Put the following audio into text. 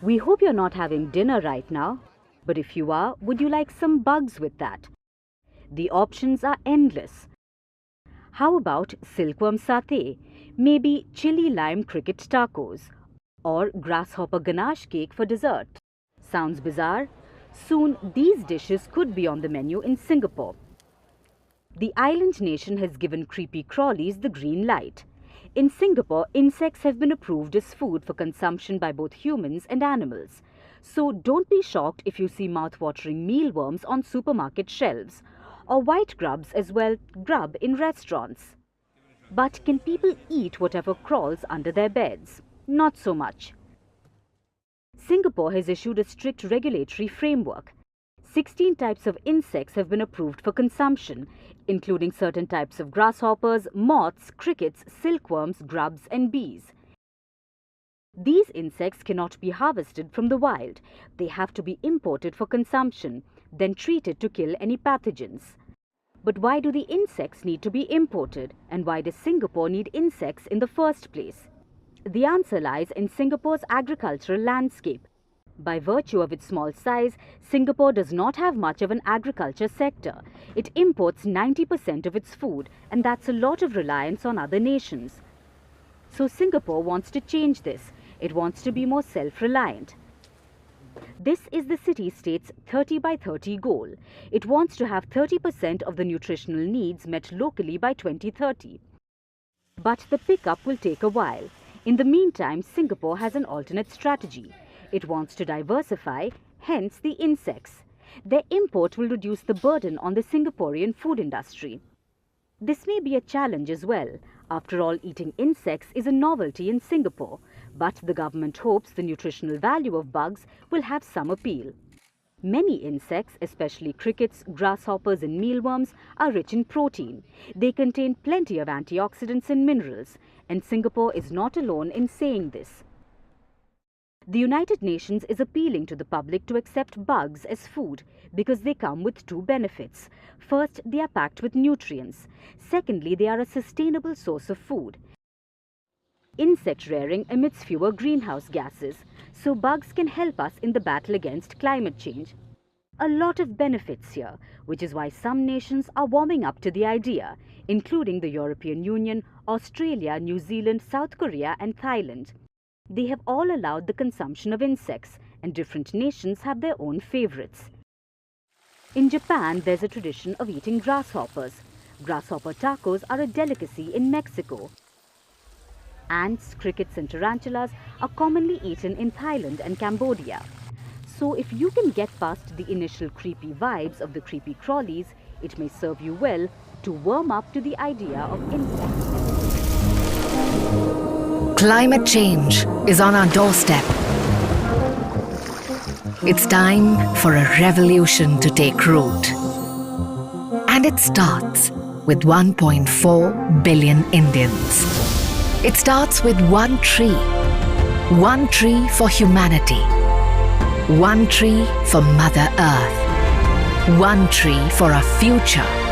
We hope you're not having dinner right now, but if you are, would you like some bugs with that? The options are endless. How about silkworm satay, maybe chili lime cricket tacos, or grasshopper ganache cake for dessert? Sounds bizarre? Soon these dishes could be on the menu in Singapore. The island nation has given creepy crawlies the green light. In Singapore, insects have been approved as food for consumption by both humans and animals. So don't be shocked if you see mouth-watering mealworms on supermarket shelves, or white grubs as well, grub in restaurants. But can people eat whatever crawls under their beds? Not so much. Singapore has issued a strict regulatory framework. 16 types of insects have been approved for consumption, including certain types of grasshoppers, moths, crickets, silkworms, grubs and bees. These insects cannot be harvested from the wild. They have to be imported for consumption, then treated to kill any pathogens. But why do the insects need to be imported, and why does Singapore need insects in the first place? The answer lies in Singapore's agricultural landscape. By virtue of its small size, Singapore does not have much of an agriculture sector. It imports 90% of its food, and that's a lot of reliance on other nations. So Singapore wants to change this. It wants to be more self-reliant. This is the city-state's 30 by 30 goal. It wants to have 30% of the nutritional needs met locally by 2030. But the pickup will take a while. In the meantime, Singapore has an alternate strategy. It wants to diversify, hence the insects. Their import will reduce the burden on the Singaporean food industry. This may be a challenge as well. After all, eating insects is a novelty in Singapore, but the government hopes the nutritional value of bugs will have some appeal. Many insects, especially crickets, grasshoppers and mealworms, are rich in protein. They contain plenty of antioxidants and minerals, and Singapore is not alone in saying this. The United Nations is appealing to the public to accept bugs as food because they come with two benefits. First, they are packed with nutrients. Secondly, they are a sustainable source of food. Insect rearing emits fewer greenhouse gases, so bugs can help us in the battle against climate change. A lot of benefits here, which is why some nations are warming up to the idea, including the European Union, Australia, New Zealand, South Korea and Thailand. They have all allowed the consumption of insects, and different nations have their own favorites. In Japan, there's a tradition of eating grasshoppers. Grasshopper tacos are a delicacy in Mexico. Ants, crickets and tarantulas are commonly eaten in Thailand and Cambodia. So if you can get past the initial creepy vibes of the creepy crawlies, it may serve you well to warm up to the idea of insects. Climate change is on our doorstep. It's time for a revolution to take root. And it starts with 1.4 billion Indians. It starts with one tree for humanity, one tree for Mother Earth, one tree for our future.